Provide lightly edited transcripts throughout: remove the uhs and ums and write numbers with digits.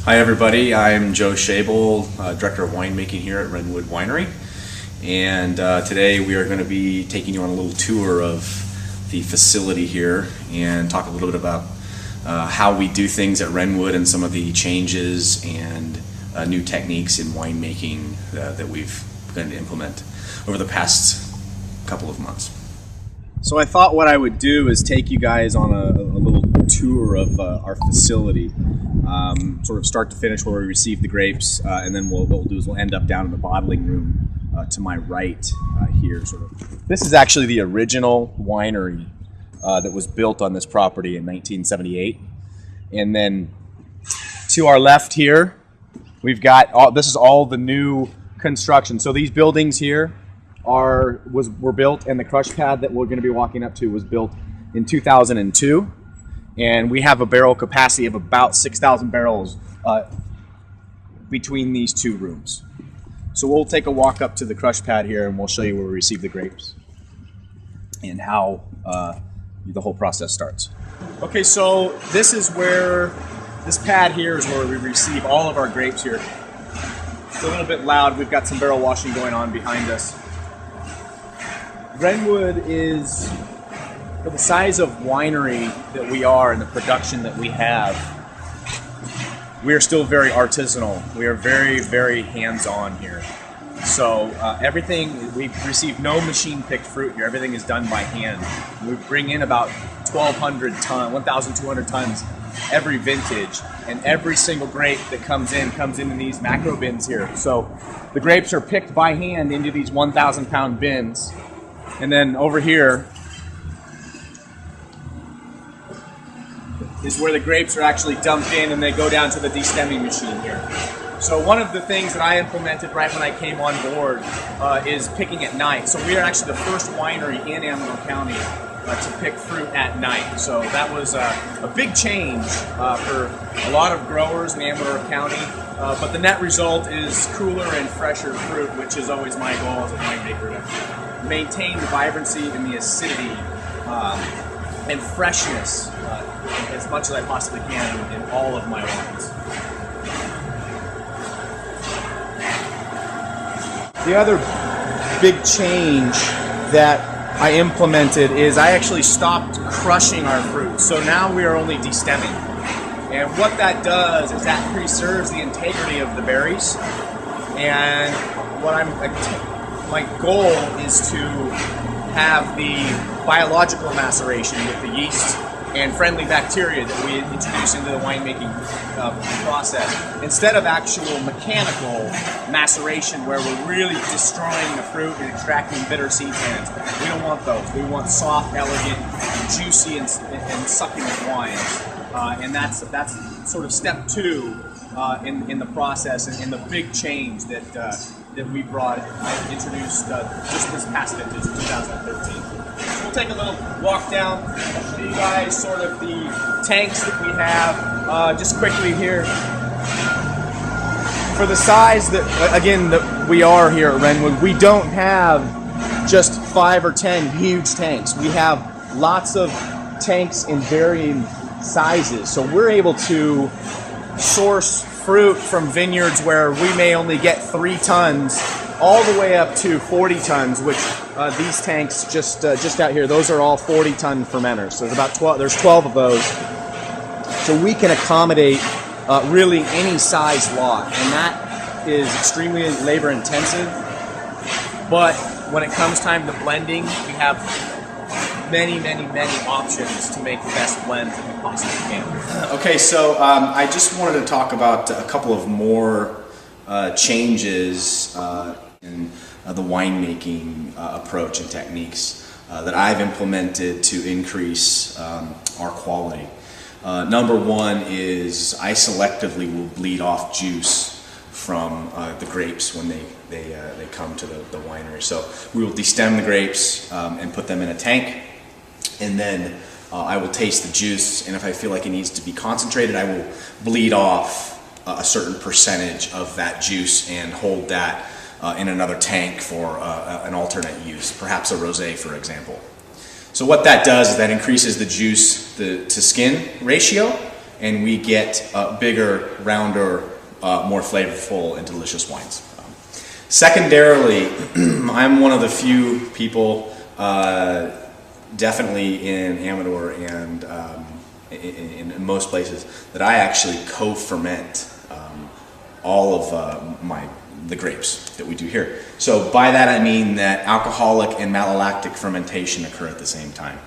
Hi everybody, I'm Joe Shebl, Director of Winemaking here at Redwood Winery, and today we are going to be taking you on a little tour of the facility here and talk a little bit about how we do things at Redwood and some of the changes and new techniques in winemaking that we've begun to implement over the past couple of months. So I thought what I would do is take you guys on a little tour of our facility, sort of start to finish where we receive the grapes, and then what we'll do is we'll end up down in the bottling room to my right here. This is actually the original winery that was built on this property in 1978. And then to our left here, we've got, this is all the new construction. So these buildings here were built, and the crush pad that we're going to be walking up to was built in 2002, and we have a barrel capacity of about 6,000 barrels between these two rooms. So we'll take a walk up to the crush pad here, and we'll show you where we receive the grapes and how the whole process starts. Okay, so this pad here is where we receive all of our grapes here. It's a little bit loud. We've got some barrel washing going on behind us. Redwood is, for the size of winery that we are and the production that we have, we are still very artisanal. We are very, very hands-on here. So everything, we receive no machine-picked fruit here. Everything is done by hand. We bring in about 1,200 tons every vintage, and every single grape that comes in these macro bins here. So the grapes are picked by hand into these 1,000-pound bins. And then over here is where the grapes are actually dumped in, and they go down to the destemming machine here. So one of the things that I implemented right when I came on board is picking at night. So we are actually the first winery in Amador County to pick fruit at night. So that was a big change for a lot of growers in Amador County. But the net result is cooler and fresher fruit, which is always my goal as a winemaker, to maintain the vibrancy and the acidity and freshness as much as I possibly can in all of my wines. The other big change that I implemented is I actually stopped crushing our fruit. So now we are only destemming. And what that does is that preserves the integrity of the berries. And my goal is to have the biological maceration with the yeast and friendly bacteria that we introduce into the winemaking process, instead of actual mechanical maceration where we're really destroying the fruit and extracting bitter seed tannins. We don't want those. We want soft, elegant, juicy, and succulent wines. And that's sort of step two in the process, and the big change that we introduced just this past vintage, 2013. So we'll take a little walk down. I'll show you guys sort of the tanks that we have just quickly here. For the size that we are here at Redwood, we don't have just 5 or 10 huge tanks. We have lots of tanks in varying sizes. So we're able to source fruit from vineyards where we may only get 3 tons all the way up to 40 tons, which these tanks just out here, those are all 40-ton fermenters. So there's 12 of those. So we can accommodate really any size lot, and that is extremely labor intensive. But when it comes time to blending, we have many options to make the best blends that we possibly can. Okay, so I just wanted to talk about a couple of more changes in the winemaking approach and techniques that I've implemented to increase our quality. Number one is I selectively will bleed off juice from the grapes when they come to the winery. So we will destem the grapes and put them in a tank, and then I will taste the juice, and if I feel like it needs to be concentrated, I will bleed off a certain percentage of that juice and hold that in another tank for an alternate use, perhaps a rosé, for example. So what that does is that increases the juice to skin ratio, and we get bigger, rounder, more flavorful and delicious wines. Secondarily, I'm one of the few people, definitely in Amador and in most places, that I actually co-ferment all of the grapes that we do here. So by that I mean that alcoholic and malolactic fermentation occur at the same time.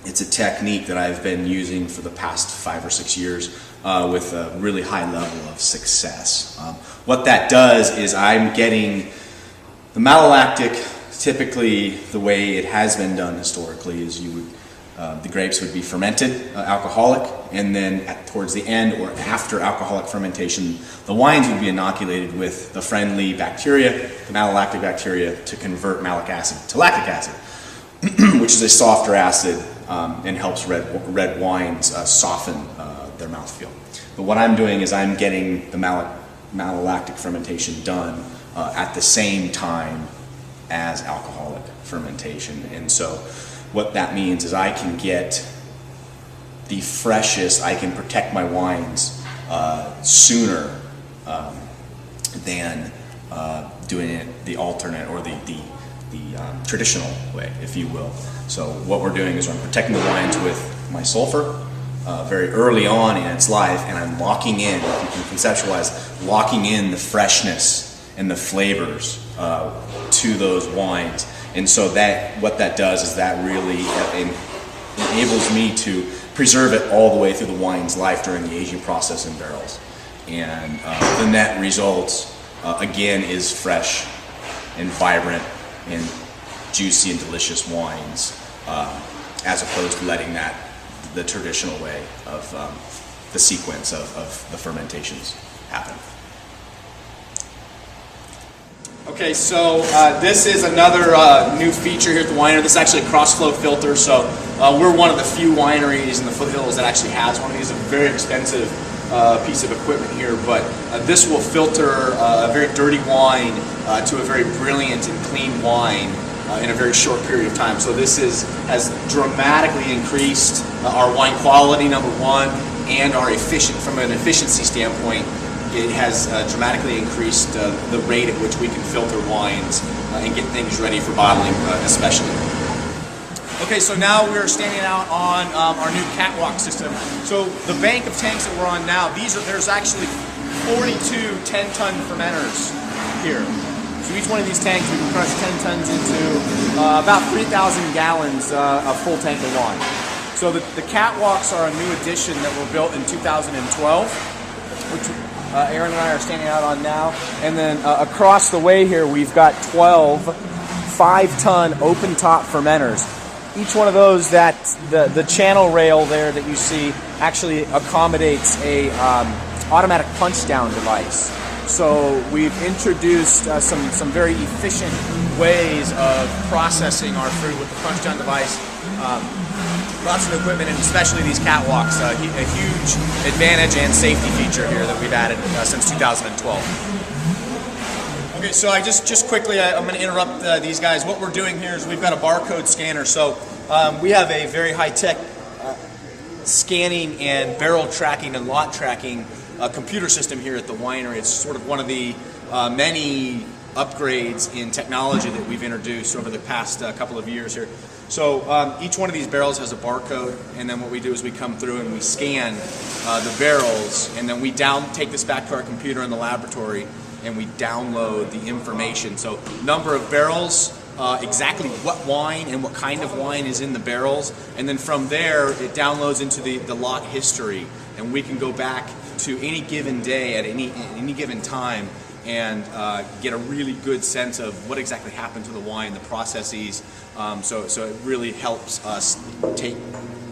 It's a technique that I've been using for the past 5 or 6 years with a really high level of success. What that does is I'm getting the malolactic, typically the way it has been done historically is you would the grapes would be fermented, alcoholic, and then towards the end or after alcoholic fermentation, the wines would be inoculated with the friendly bacteria, the malolactic bacteria, to convert malic acid to lactic acid, which is a softer acid and helps red wines soften their mouthfeel. But what I'm doing is I'm getting the malolactic fermentation done at the same time as alcoholic fermentation, and so what that means is I can get the freshest, I can protect my wines sooner than doing it the alternate or the traditional way, if you will. So what we're doing is I'm protecting the wines with my sulfur very early on in its life, and I'm locking in, if you can conceptualize, locking in the freshness and the flavors to those wines. And so what that does is that really enables me to preserve it all the way through the wine's life during the aging process in barrels. And the net result, again, is fresh and vibrant and juicy and delicious wines, as opposed to letting the traditional way of the sequence of the fermentations happen. Okay, so this is another new feature here at the winery. This is actually a cross-flow filter, so we're one of the few wineries in the foothills that actually has one of these. It's a very expensive piece of equipment here, but this will filter a very dirty wine to a very brilliant and clean wine in a very short period of time. So this has dramatically increased our wine quality, number one, and our from an efficiency standpoint. It has dramatically increased the rate at which we can filter wines and get things ready for bottling, especially. Okay, so now we're standing out on our new catwalk system. So the bank of tanks that we're on now, there's actually 42 10-ton fermenters here. So each one of these tanks we can crush 10 tons into about 3,000 gallons of full tank of wine. So the catwalks are a new addition that were built in 2012, which Aaron and I are standing out on now. And then across the way here, we've got 12 5-ton open-top fermenters. Each one of those, the channel rail there that you see actually accommodates a automatic punch-down device. So we've introduced some very efficient ways of processing our fruit with the punch-down device. Lots of equipment, and especially these catwalks, a huge advantage and safety feature here that we've added since 2012. Okay, so I just quickly, I'm going to interrupt these guys. What we're doing here is we've got a barcode scanner. So we have a very high-tech scanning and barrel tracking and lot tracking computer system here at the winery. It's sort of one of the many upgrades in technology that we've introduced over the past couple of years here. So each one of these barrels has a barcode, and then what we do is we come through and we scan the barrels, and then we take this back to our computer in the laboratory, and we download the information. So number of barrels, exactly what wine and what kind of wine is in the barrels, and then from there it downloads into the lot history, and we can go back to any given day at any given time and get a really good sense of what exactly happened to the wine, the processes. So it really helps us take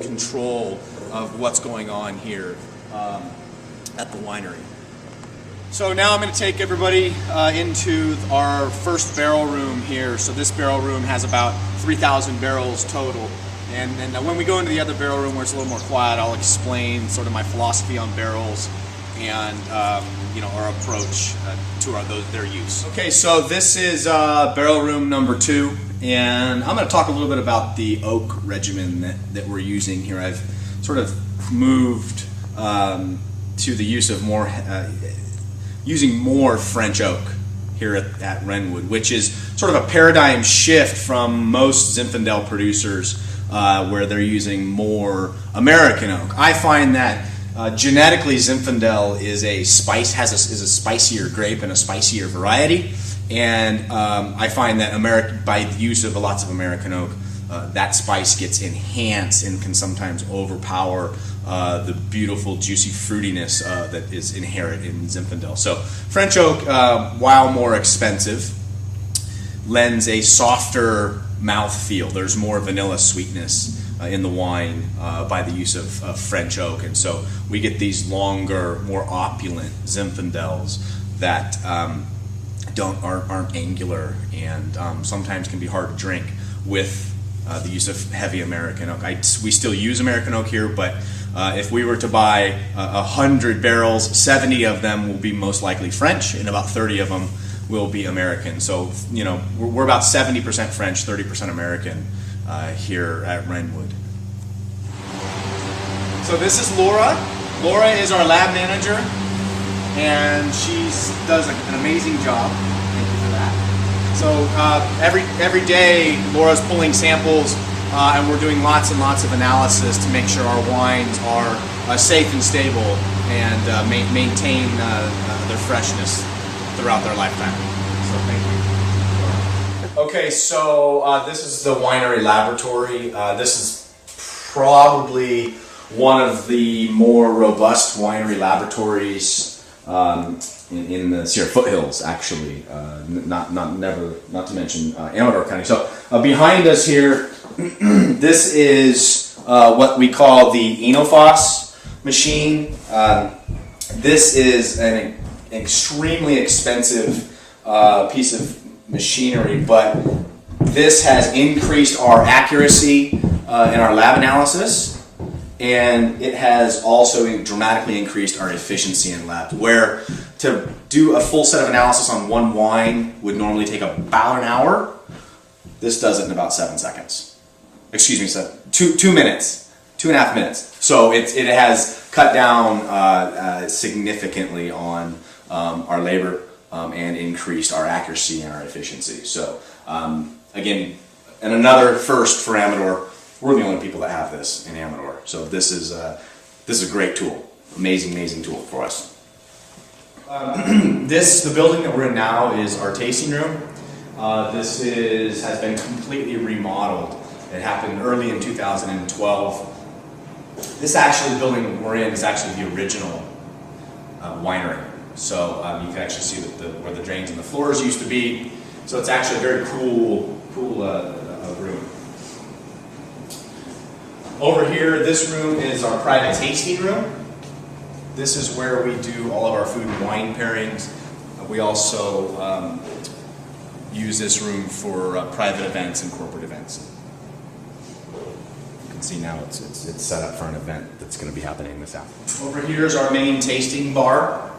control of what's going on here at the winery. So now I'm going to take everybody into our first barrel room here. So this barrel room has about 3,000 barrels total. And then when we go into the other barrel room where it's a little more quiet, I'll explain sort of my philosophy on barrels and our approach to their use. Okay, so this is barrel room number 2, and I'm going to talk a little bit about the oak regimen that we're using here. I've sort of moved to the use of using more French oak here at Wrenwood, which is sort of a paradigm shift from most Zinfandel producers, where they're using more American oak. I find that genetically Zinfandel is a spicier grape and a spicier variety, and I find that by the use of lots of American oak, that spice gets enhanced and can sometimes overpower the beautiful juicy fruitiness that is inherent in Zinfandel. So French oak, while more expensive, lends a softer mouth feel. There's more vanilla sweetness in the wine by the use of French oak, and so we get these longer, more opulent Zinfandels that aren't angular and sometimes can be hard to drink with the use of heavy American oak. We still use American oak here, but if we were to buy 100 barrels, 70 of them will be most likely French, and about 30 of them will be American. So, you know, we're about 70% French, 30% American here at Wrenwood. So this is Laura. Laura is our lab manager, and she does an amazing job. Thank you for that. So every day, Laura's pulling samples, and we're doing lots and lots of analysis to make sure our wines are safe and stable and maintain their freshness throughout their lifetime. So thank you. Okay, so this is the winery laboratory. This is probably one of the more robust winery laboratories in the Sierra foothills, actually, not to mention Amador County. So behind us here, this is what we call the Enofos machine. This is an extremely expensive piece of machinery, but this has increased our accuracy in our lab analysis, and it has also dramatically increased our efficiency in labs, where to do a full set of analysis on one wine would normally take about an hour. This does it in about 7 seconds. Excuse me, 2 minutes, 2.5 minutes. So it has cut down significantly on our labor and increased our accuracy and our efficiency. So again, and another first for Amador. We're the only people that have this in Amador. So this is a great tool, amazing tool for us. The building that we're in now is our tasting room. This has been completely remodeled. It happened early in 2012. The building we're in is actually the original winery. So you can actually see where the drains and the floors used to be. So it's actually a very cool room. Over here, this room is our private tasting room. This is where we do all of our food and wine pairings. We also use this room for private events and corporate events. You can see now it's set up for an event that's going to be happening this afternoon. Over here is our main tasting bar.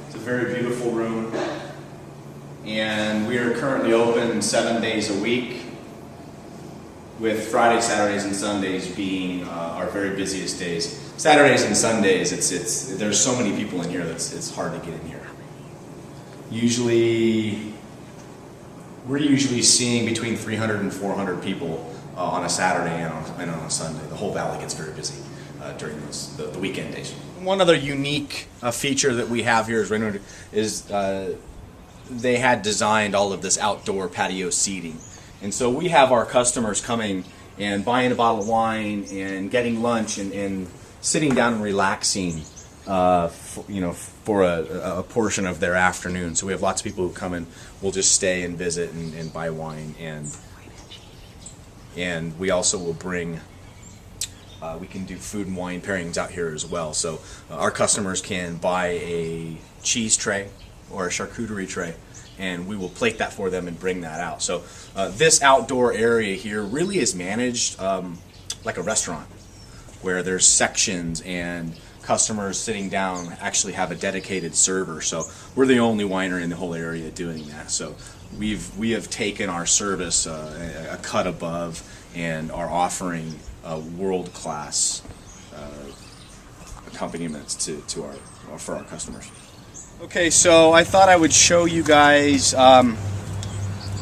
It's a very beautiful room, and we are currently open 7 days a week, with Fridays, Saturdays, and Sundays being our very busiest days. Saturdays and Sundays, there's so many people in here that it's hard to get in here. We're usually seeing between 300 and 400 people on a Saturday and on a Sunday. The whole valley gets very busy during the weekend days. One other unique feature that we have here is they had designed all of this outdoor patio seating. And so we have our customers coming and buying a bottle of wine and getting lunch and sitting down and relaxing, for a portion of their afternoon. So we have lots of people who come and will just stay and visit and buy wine, and we also will bring. We can do food and wine pairings out here as well. So our customers can buy a cheese tray or a charcuterie tray, and we will plate that for them and bring that out. So this outdoor area here really is managed like a restaurant, where there's sections and customers sitting down actually have a dedicated server. So we're the only winery in the whole area doing that. So we have taken our service a cut above, and are offering world-class accompaniments to for our customers. Okay, so I thought I would show you guys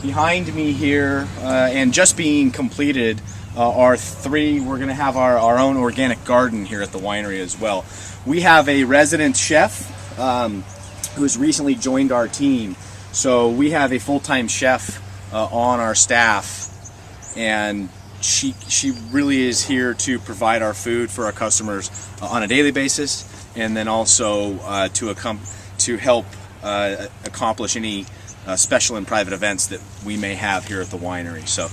behind me here, and just being completed, we're going to have our own organic garden here at the winery as well. We have a resident chef who has recently joined our team. So we have a full-time chef on our staff, and she really is here to provide our food for our customers on a daily basis, and then also to help accomplish any special and private events that we may have here at the winery. So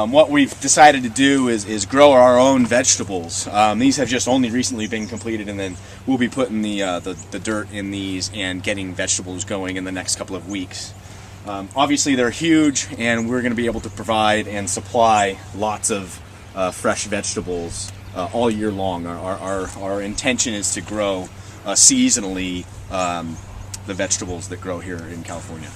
what we've decided to do is grow our own vegetables. These have just only recently been completed, and then we'll be putting the dirt in these and getting vegetables going in the next couple of weeks. Obviously they're huge, and we're going to be able to provide and supply lots of fresh vegetables all year long. Our intention is to grow seasonally the vegetables that grow here in California.